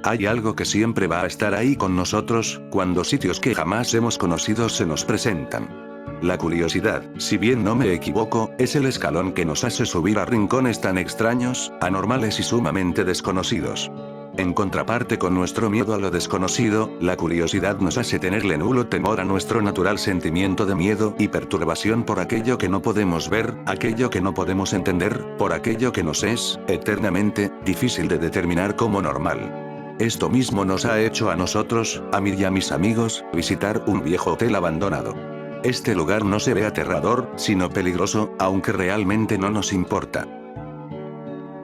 Hay algo que siempre va a estar ahí con nosotros, cuando sitios que jamás hemos conocido se nos presentan. La curiosidad, si bien no me equivoco, es el escalón que nos hace subir a rincones tan extraños, anormales y sumamente desconocidos. En contraparte con nuestro miedo a lo desconocido, la curiosidad nos hace tenerle nulo temor a nuestro natural sentimiento de miedo y perturbación por aquello que no podemos ver, aquello que no podemos entender, por aquello que nos es, eternamente, difícil de determinar como normal. Esto mismo nos ha hecho a nosotros, a mí y a mis amigos, visitar un viejo hotel abandonado. Este lugar no se ve aterrador, sino peligroso, aunque realmente no nos importa.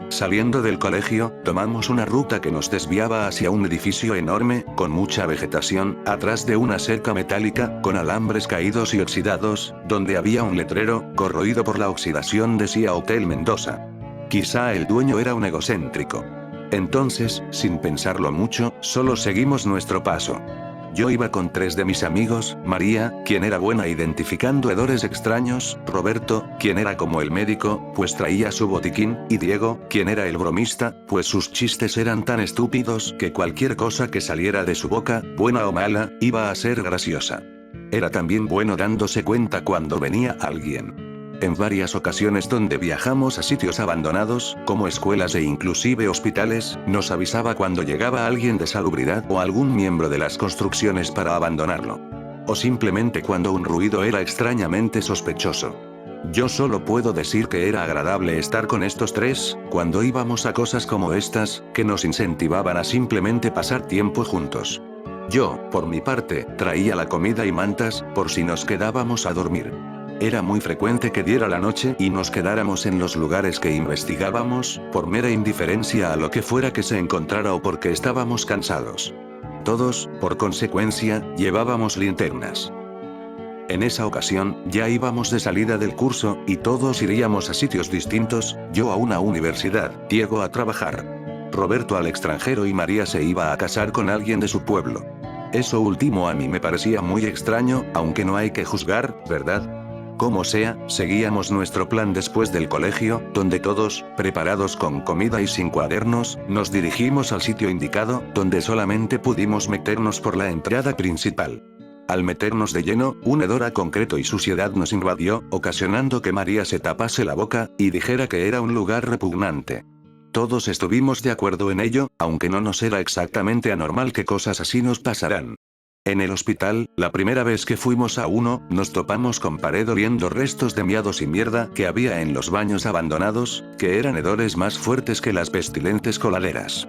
Saliendo del colegio, tomamos una ruta que nos desviaba hacia un edificio enorme, con mucha vegetación, atrás de una cerca metálica, con alambres caídos y oxidados, donde había un letrero, corroído por la oxidación decía Hotel Mendoza. Quizá el dueño era un egocéntrico. Entonces, sin pensarlo mucho, solo seguimos nuestro paso. Yo iba con 3 de mis amigos, María, quien era buena identificando hedores extraños, Roberto, quien era como el médico, pues traía su botiquín, y Diego, quien era el bromista, pues sus chistes eran tan estúpidos que cualquier cosa que saliera de su boca, buena o mala, iba a ser graciosa. Era también bueno dándose cuenta cuando venía alguien. En varias ocasiones donde viajamos a sitios abandonados, como escuelas e inclusive hospitales, nos avisaba cuando llegaba alguien de salubridad o algún miembro de las construcciones para abandonarlo. O simplemente cuando un ruido era extrañamente sospechoso. Yo solo puedo decir que era agradable estar con estos 3, cuando íbamos a cosas como estas, que nos incentivaban a simplemente pasar tiempo juntos. Yo, por mi parte, traía la comida y mantas, por si nos quedábamos a dormir. Era muy frecuente que diera la noche y nos quedáramos en los lugares que investigábamos, por mera indiferencia a lo que fuera que se encontrara o porque estábamos cansados. Todos, por consecuencia, llevábamos linternas. En esa ocasión, ya íbamos de salida del curso, y todos iríamos a sitios distintos, yo a una universidad, Diego a trabajar. Roberto al extranjero y María se iba a casar con alguien de su pueblo. Eso último a mí me parecía muy extraño, aunque no hay que juzgar, ¿verdad? Como sea, seguíamos nuestro plan después del colegio, donde todos, preparados con comida y sin cuadernos, nos dirigimos al sitio indicado, donde solamente pudimos meternos por la entrada principal. Al meternos de lleno, un hedor a concreto y suciedad nos invadió, ocasionando que María se tapase la boca, y dijera que era un lugar repugnante. Todos estuvimos de acuerdo en ello, aunque no nos era exactamente anormal que cosas así nos pasaran. En el hospital, la primera vez que fuimos a uno, nos topamos con pared oliendo restos de miados y mierda que había en los baños abandonados, que eran hedores más fuertes que las pestilentes coladeras.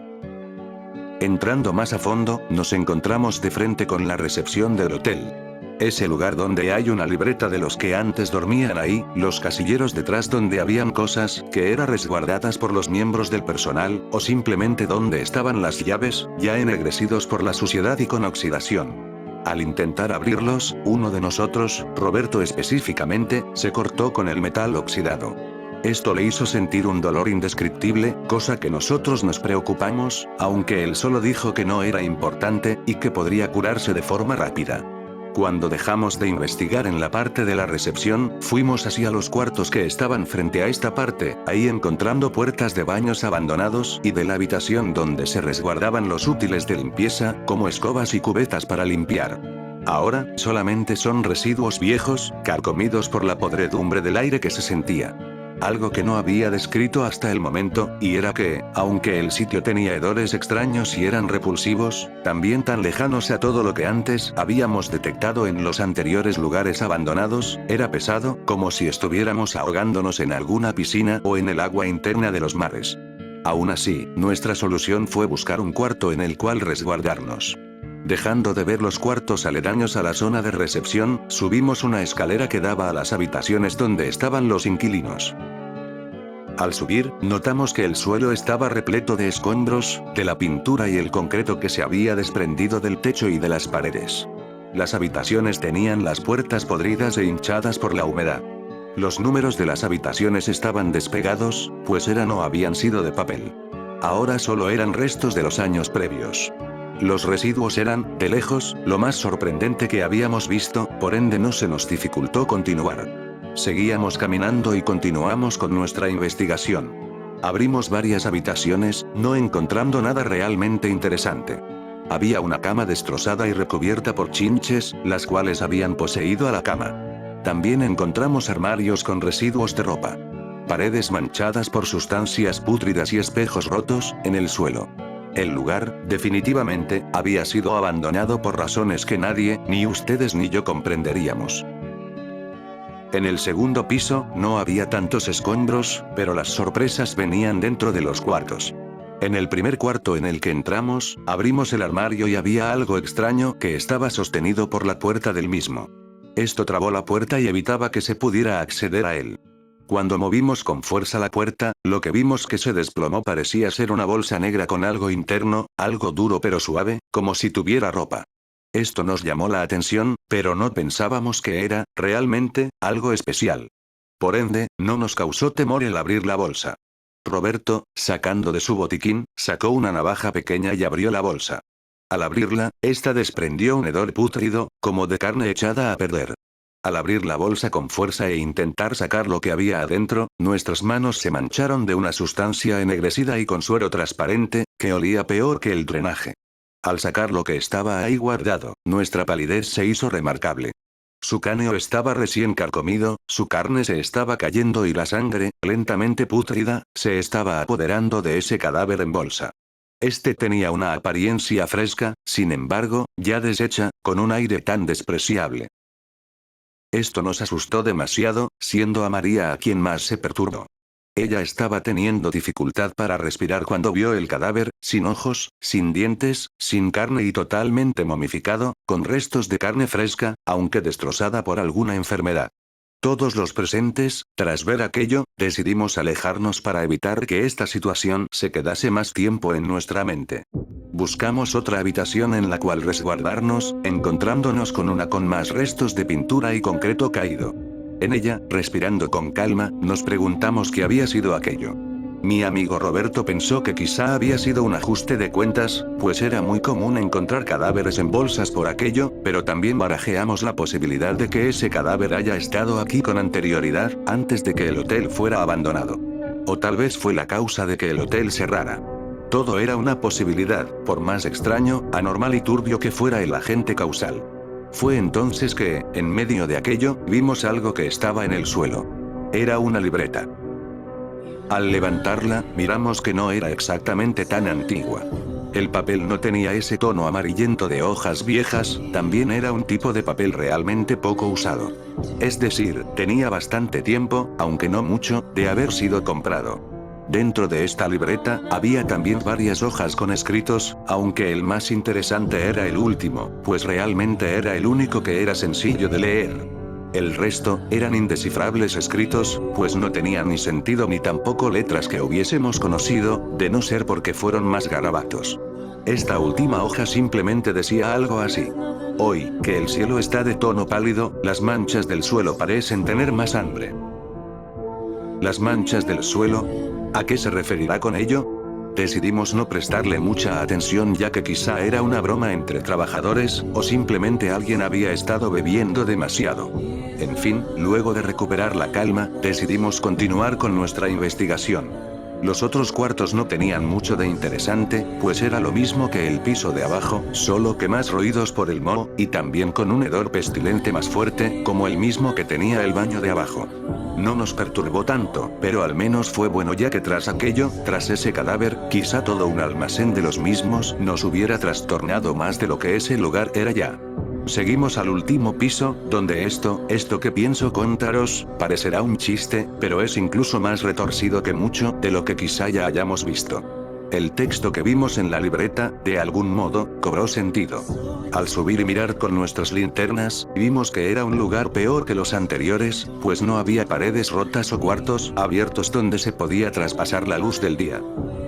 Entrando más a fondo, nos encontramos de frente con la recepción del hotel. Ese lugar donde hay una libreta de los que antes dormían ahí, los casilleros detrás donde habían cosas que eran resguardadas por los miembros del personal, o simplemente donde estaban las llaves, ya ennegrecidos por la suciedad y con oxidación. Al intentar abrirlos, uno de nosotros, Roberto específicamente, se cortó con el metal oxidado. Esto le hizo sentir un dolor indescriptible, cosa que nosotros nos preocupamos, aunque él solo dijo que no era importante, y que podría curarse de forma rápida. Cuando dejamos de investigar en la parte de la recepción, fuimos hacia los cuartos que estaban frente a esta parte, ahí encontrando puertas de baños abandonados y de la habitación donde se resguardaban los útiles de limpieza, como escobas y cubetas para limpiar. Ahora, solamente son residuos viejos, carcomidos por la podredumbre del aire que se sentía. Algo que no había descrito hasta el momento, y era que, aunque el sitio tenía hedores extraños y eran repulsivos, también tan lejanos a todo lo que antes habíamos detectado en los anteriores lugares abandonados, era pesado, como si estuviéramos ahogándonos en alguna piscina o en el agua interna de los mares. Aún así, nuestra solución fue buscar un cuarto en el cual resguardarnos. Dejando de ver los cuartos aledaños a la zona de recepción, subimos una escalera que daba a las habitaciones donde estaban los inquilinos. Al subir, notamos que el suelo estaba repleto de escombros, de la pintura y el concreto que se había desprendido del techo y de las paredes. Las habitaciones tenían las puertas podridas e hinchadas por la humedad. Los números de las habitaciones estaban despegados, pues eran o habían sido de papel. Ahora solo eran restos de los años previos. Los residuos eran, de lejos, lo más sorprendente que habíamos visto, por ende no se nos dificultó continuar. Seguíamos caminando y continuamos con nuestra investigación. Abrimos varias habitaciones, no encontrando nada realmente interesante. Había una cama destrozada y recubierta por chinches, las cuales habían poseído a la cama. También encontramos armarios con residuos de ropa. Paredes manchadas por sustancias pútridas y espejos rotos en el suelo. El lugar, definitivamente, había sido abandonado por razones que nadie, ni ustedes ni yo comprenderíamos. En el segundo piso, no había tantos escombros, pero las sorpresas venían dentro de los cuartos. En el primer cuarto en el que entramos, abrimos el armario y había algo extraño que estaba sostenido por la puerta del mismo. Esto trabó la puerta y evitaba que se pudiera acceder a él. Cuando movimos con fuerza la puerta, lo que vimos que se desplomó parecía ser una bolsa negra con algo interno, algo duro pero suave, como si tuviera ropa. Esto nos llamó la atención, pero no pensábamos que era, realmente, algo especial. Por ende, no nos causó temor el abrir la bolsa. Roberto, sacando de su botiquín, sacó una navaja pequeña y abrió la bolsa. Al abrirla, esta desprendió un hedor pútrido, como de carne echada a perder. Al abrir la bolsa con fuerza e intentar sacar lo que había adentro, nuestras manos se mancharon de una sustancia ennegrecida y con suero transparente, que olía peor que el drenaje. Al sacar lo que estaba ahí guardado, nuestra palidez se hizo remarcable. Su cráneo estaba recién carcomido, su carne se estaba cayendo y la sangre, lentamente pútrida, se estaba apoderando de ese cadáver en bolsa. Este tenía una apariencia fresca, sin embargo, ya deshecha, con un aire tan despreciable. Esto nos asustó demasiado, siendo a María a quien más se perturbó. Ella estaba teniendo dificultad para respirar cuando vio el cadáver, sin ojos, sin dientes, sin carne y totalmente momificado, con restos de carne fresca, aunque destrozada por alguna enfermedad. Todos los presentes, tras ver aquello, decidimos alejarnos para evitar que esta situación se quedase más tiempo en nuestra mente. Buscamos otra habitación en la cual resguardarnos, encontrándonos con una con más restos de pintura y concreto caído. En ella, respirando con calma, nos preguntamos qué había sido aquello. Mi amigo Roberto pensó que quizá había sido un ajuste de cuentas, pues era muy común encontrar cadáveres en bolsas por aquello, pero también barajeamos la posibilidad de que ese cadáver haya estado aquí con anterioridad, antes de que el hotel fuera abandonado. O tal vez fue la causa de que el hotel cerrara. Todo era una posibilidad, por más extraño, anormal y turbio que fuera el agente causal. Fue entonces que, en medio de aquello, vimos algo que estaba en el suelo. Era una libreta. Al levantarla, miramos que no era exactamente tan antigua. El papel no tenía ese tono amarillento de hojas viejas, también era un tipo de papel realmente poco usado. Es decir, tenía bastante tiempo, aunque no mucho, de haber sido comprado. Dentro de esta libreta, había también varias hojas con escritos, aunque el más interesante era el último, pues realmente era el único que era sencillo de leer. El resto, eran indescifrables escritos, pues no tenían ni sentido ni tampoco letras que hubiésemos conocido, de no ser porque fueron más garabatos. Esta última hoja simplemente decía algo así. Hoy, que el cielo está de tono pálido, las manchas del suelo parecen tener más hambre. ¿Las manchas del suelo? ¿A qué se referirá con ello? Decidimos no prestarle mucha atención ya que quizá era una broma entre trabajadores, o simplemente alguien había estado bebiendo demasiado. En fin, luego de recuperar la calma, decidimos continuar con nuestra investigación. Los otros cuartos no tenían mucho de interesante, pues era lo mismo que el piso de abajo, solo que más roídos por el moho, y también con un hedor pestilente más fuerte, como el mismo que tenía el baño de abajo. No nos perturbó tanto, pero al menos fue bueno ya que tras aquello, tras ese cadáver, quizá todo un almacén de los mismos nos hubiera trastornado más de lo que ese lugar era ya. Seguimos al último piso, donde esto que pienso contaros, parecerá un chiste, pero es incluso más retorcido que mucho de lo que quizá ya hayamos visto. El texto que vimos en la libreta, de algún modo, cobró sentido. Al subir y mirar con nuestras linternas, vimos que era un lugar peor que los anteriores, pues no había paredes rotas o cuartos abiertos donde se podía traspasar la luz del día.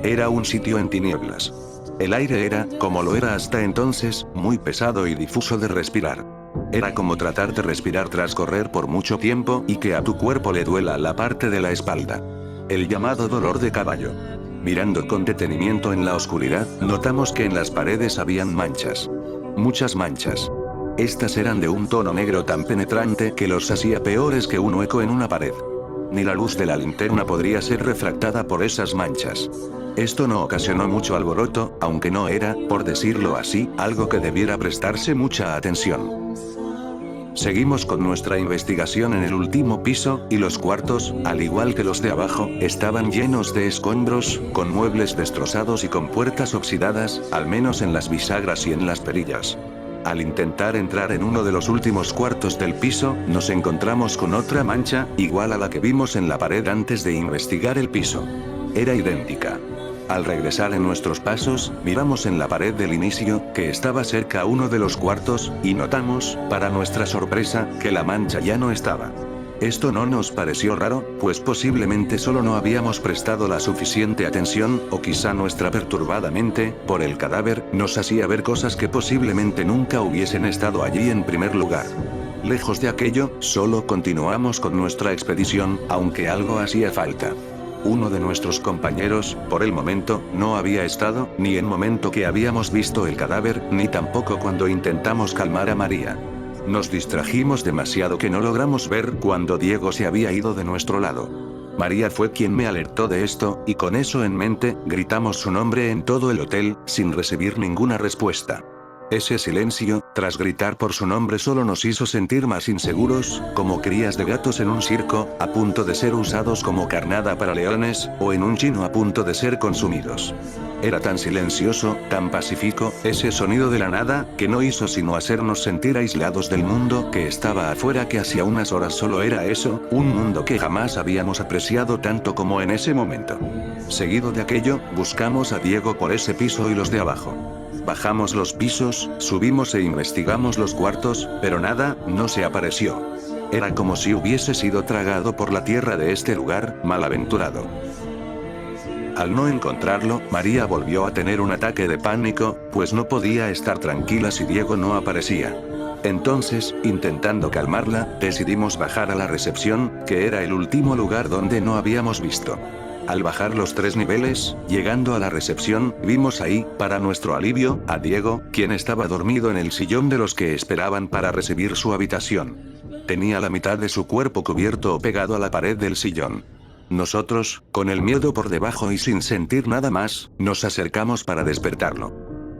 Era un sitio en tinieblas. El aire era, como lo era hasta entonces, muy pesado y difuso de respirar. Era como tratar de respirar tras correr por mucho tiempo y que a tu cuerpo le duela la parte de la espalda. El llamado dolor de caballo. Mirando con detenimiento en la oscuridad, notamos que en las paredes habían manchas. Muchas manchas. Estas eran de un tono negro tan penetrante que los hacía peores que un hueco en una pared. ni la luz de la linterna podría ser refractada por esas manchas. Esto no ocasionó mucho alboroto, aunque no era, por decirlo así, algo que debiera prestarse mucha atención. Seguimos con nuestra investigación en el último piso, y los cuartos, al igual que los de abajo, estaban llenos de escombros, con muebles destrozados y con puertas oxidadas, al menos en las bisagras y en las perillas. Al intentar entrar en uno de los últimos cuartos del piso, nos encontramos con otra mancha, igual a la que vimos en la pared antes de investigar el piso. Era idéntica. Al regresar en nuestros pasos, miramos en la pared del inicio, que estaba cerca a uno de los cuartos, y notamos, para nuestra sorpresa, que la mancha ya no estaba. Esto no nos pareció raro, pues posiblemente solo no habíamos prestado la suficiente atención, o quizá nuestra perturbada mente, por el cadáver, nos hacía ver cosas que posiblemente nunca hubiesen estado allí en primer lugar. Lejos de aquello, solo continuamos con nuestra expedición, aunque algo hacía falta. Uno de nuestros compañeros, por el momento, no había estado, ni en momento que habíamos visto el cadáver, ni tampoco cuando intentamos calmar a María. Nos distrajimos demasiado que no logramos ver cuando Diego se había ido de nuestro lado. María fue quien me alertó de esto, y con eso en mente, gritamos su nombre en todo el hotel, sin recibir ninguna respuesta. Ese silencio, tras gritar por su nombre, solo nos hizo sentir más inseguros, como crías de gatos en un circo, a punto de ser usados como carnada para leones, o en un chino a punto de ser consumidos. Era tan silencioso, tan pacífico, ese sonido de la nada, que no hizo sino hacernos sentir aislados del mundo que estaba afuera, que hacía unas horas solo era eso, un mundo que jamás habíamos apreciado tanto como en ese momento. Seguido de aquello, buscamos a Diego por ese piso y los de abajo. Bajamos los pisos, subimos e investigamos los cuartos, pero nada, no se apareció. Era como si hubiese sido tragado por la tierra de este lugar, malaventurado. Al no encontrarlo, María volvió a tener un ataque de pánico, pues no podía estar tranquila si Diego no aparecía. Entonces, intentando calmarla, decidimos bajar a la recepción, que era el último lugar donde no habíamos visto. Al bajar los 3 niveles, llegando a la recepción, vimos ahí, para nuestro alivio, a Diego, quien estaba dormido en el sillón de los que esperaban para recibir su habitación. Tenía la mitad de su cuerpo cubierto o pegado a la pared del sillón. Nosotros, con el miedo por debajo y sin sentir nada más, nos acercamos para despertarlo.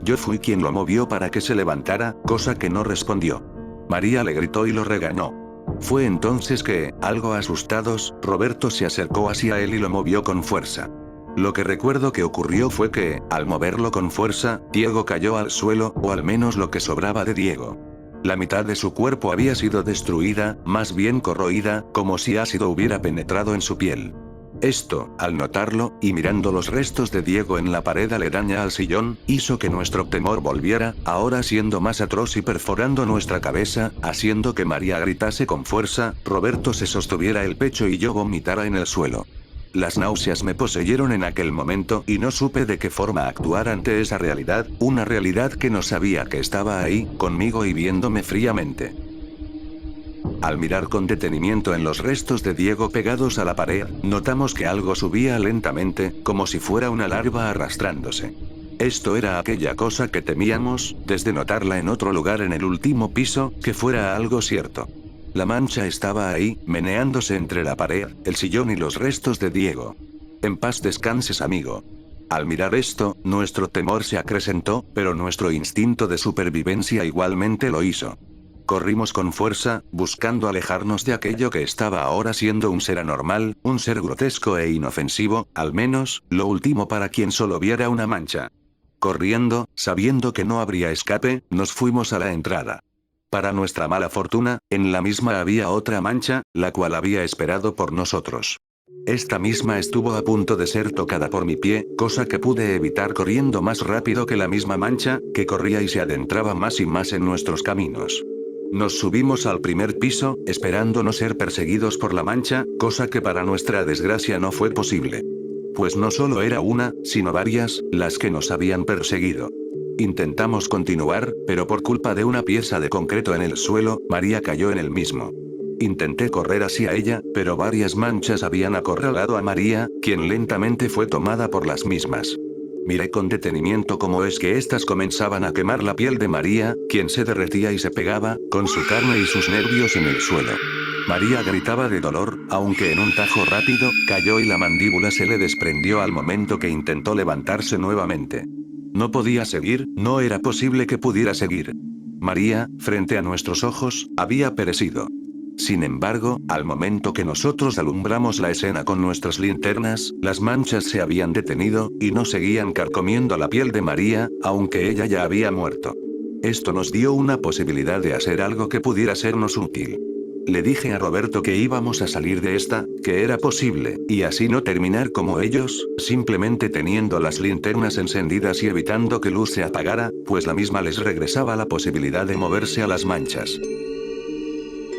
Yo fui quien lo movió para que se levantara, cosa que no respondió. María le gritó y lo regañó. Fue entonces que, algo asustados, Roberto se acercó hacia él y lo movió con fuerza. Lo que recuerdo que ocurrió fue que, al moverlo con fuerza, Diego cayó al suelo, o al menos lo que sobraba de Diego. La mitad de su cuerpo había sido destruida, más bien corroída, como si ácido hubiera penetrado en su piel. Esto, al notarlo, y mirando los restos de Diego en la pared aledaña al sillón, hizo que nuestro temor volviera, ahora siendo más atroz y perforando nuestra cabeza, haciendo que María gritase con fuerza, Roberto se sostuviera el pecho y yo vomitara en el suelo. Las náuseas me poseyeron en aquel momento y no supe de qué forma actuar ante esa realidad, una realidad que no sabía que estaba ahí, conmigo y viéndome fríamente. Al mirar con detenimiento en los restos de Diego pegados a la pared, notamos que algo subía lentamente, como si fuera una larva arrastrándose. Esto era aquella cosa que temíamos, desde notarla en otro lugar en el último piso, que fuera algo cierto. La mancha estaba ahí, meneándose entre la pared, el sillón y los restos de Diego. En paz descanses, amigo. Al mirar esto, nuestro temor se acrecentó, pero nuestro instinto de supervivencia igualmente lo hizo. Corrimos con fuerza, buscando alejarnos de aquello que estaba ahora siendo un ser anormal, un ser grotesco e inofensivo, al menos, lo último para quien solo viera una mancha. Corriendo, sabiendo que no habría escape, nos fuimos a la entrada. Para nuestra mala fortuna, en la misma había otra mancha, la cual había esperado por nosotros. Esta misma estuvo a punto de ser tocada por mi pie, cosa que pude evitar corriendo más rápido que la misma mancha, que corría y se adentraba más y más en nuestros caminos. Nos subimos al primer piso, esperando no ser perseguidos por la mancha, cosa que para nuestra desgracia no fue posible. Pues no solo era una, sino varias, las que nos habían perseguido. Intentamos continuar, pero por culpa de una pieza de concreto en el suelo, María cayó en el mismo. Intenté correr hacia ella, pero varias manchas habían acorralado a María, quien lentamente fue tomada por las mismas. Miré con detenimiento cómo es que éstas comenzaban a quemar la piel de María, quien se derretía y se pegaba, con su carne y sus nervios en el suelo. María gritaba de dolor, aunque en un tajo rápido, cayó y la mandíbula se le desprendió al momento que intentó levantarse nuevamente. No podía seguir, no era posible que pudiera seguir. María, frente a nuestros ojos, había perecido. Sin embargo, al momento que nosotros alumbramos la escena con nuestras linternas, las manchas se habían detenido, y no seguían carcomiendo la piel de María, aunque ella ya había muerto. Esto nos dio una posibilidad de hacer algo que pudiera sernos útil. Le dije a Roberto que íbamos a salir de esta, que era posible, y así no terminar como ellos, simplemente teniendo las linternas encendidas y evitando que luz se apagara, pues la misma les regresaba la posibilidad de moverse a las manchas.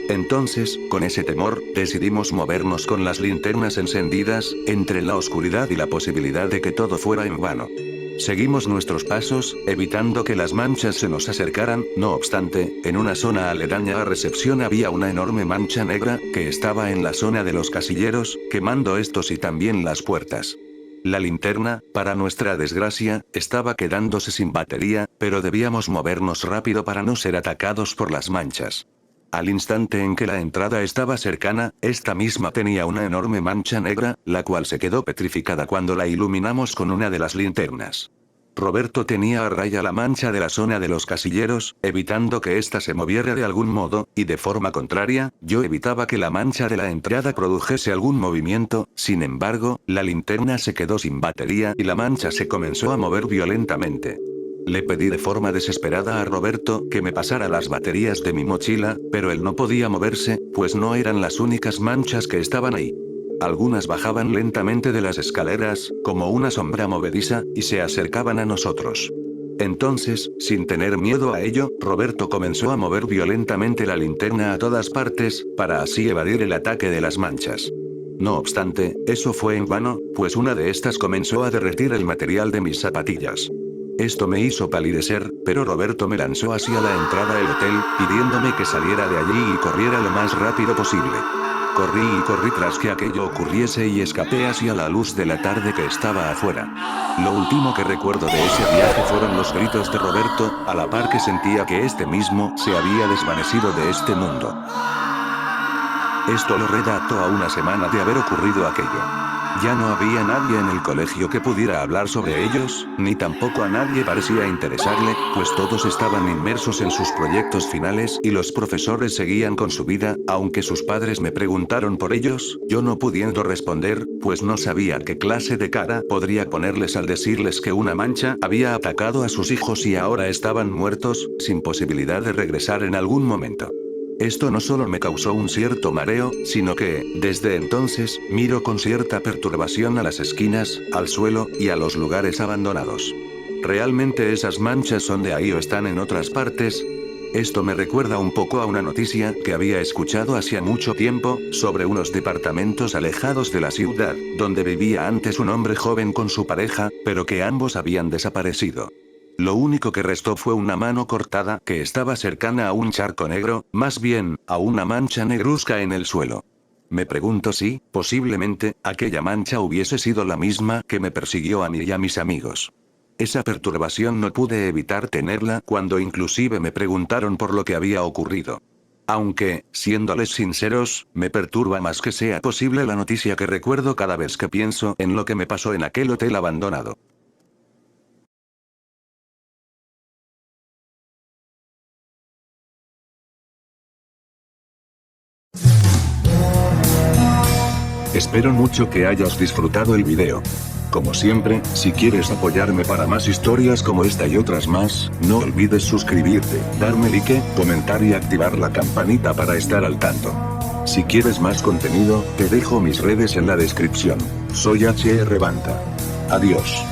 Entonces, con ese temor, decidimos movernos con las linternas encendidas, entre la oscuridad y la posibilidad de que todo fuera en vano. Seguimos nuestros pasos, evitando que las manchas se nos acercaran, no obstante, en una zona aledaña a recepción había una enorme mancha negra, que estaba en la zona de los casilleros, quemando estos y también las puertas. La linterna, para nuestra desgracia, estaba quedándose sin batería, pero debíamos movernos rápido para no ser atacados por las manchas. Al instante en que la entrada estaba cercana, esta misma tenía una enorme mancha negra, la cual se quedó petrificada cuando la iluminamos con una de las linternas. Roberto tenía a raya la mancha de la zona de los casilleros, evitando que ésta se moviera de algún modo, y de forma contraria, yo evitaba que la mancha de la entrada produjese algún movimiento. Sin embargo, la linterna se quedó sin batería y la mancha se comenzó a mover violentamente. Le pedí de forma desesperada a Roberto que me pasara las baterías de mi mochila, pero él no podía moverse, pues no eran las únicas manchas que estaban ahí. Algunas bajaban lentamente de las escaleras, como una sombra movediza, y se acercaban a nosotros. Entonces, sin tener miedo a ello, Roberto comenzó a mover violentamente la linterna a todas partes, para así evadir el ataque de las manchas. No obstante, eso fue en vano, pues una de estas comenzó a derretir el material de mis zapatillas. Esto me hizo palidecer, pero Roberto me lanzó hacia la entrada del hotel, pidiéndome que saliera de allí y corriera lo más rápido posible. Corrí y corrí tras que aquello ocurriese y escapé hacia la luz de la tarde que estaba afuera. Lo último que recuerdo de ese viaje fueron los gritos de Roberto, a la par que sentía que este mismo se había desvanecido de este mundo. Esto lo redató a una semana de haber ocurrido aquello. Ya no había nadie en el colegio que pudiera hablar sobre ellos, ni tampoco a nadie parecía interesarle, pues todos estaban inmersos en sus proyectos finales y los profesores seguían con su vida, aunque sus padres me preguntaron por ellos, yo no pudiendo responder, pues no sabía qué clase de cara podría ponerles al decirles que una mancha había atacado a sus hijos y ahora estaban muertos, sin posibilidad de regresar en algún momento. Esto no solo me causó un cierto mareo, sino que, desde entonces, miro con cierta perturbación a las esquinas, al suelo, y a los lugares abandonados. ¿Realmente esas manchas son de ahí o están en otras partes? Esto me recuerda un poco a una noticia que había escuchado hacía mucho tiempo, sobre unos departamentos alejados de la ciudad, donde vivía antes un hombre joven con su pareja, pero que ambos habían desaparecido. Lo único que restó fue una mano cortada que estaba cercana a un charco negro, más bien, a una mancha negruzca en el suelo. Me pregunto si, posiblemente, aquella mancha hubiese sido la misma que me persiguió a mí y a mis amigos. Esa perturbación no pude evitar tenerla cuando inclusive me preguntaron por lo que había ocurrido. Aunque, siéndoles sinceros, me perturba más que sea posible la noticia que recuerdo cada vez que pienso en lo que me pasó en aquel hotel abandonado. Espero mucho que hayas disfrutado el video. Como siempre, si quieres apoyarme para más historias como esta y otras más, no olvides suscribirte, darme like, comentar y activar la campanita para estar al tanto. Si quieres más contenido, te dejo mis redes en la descripción. Soy HR Banta. Adiós.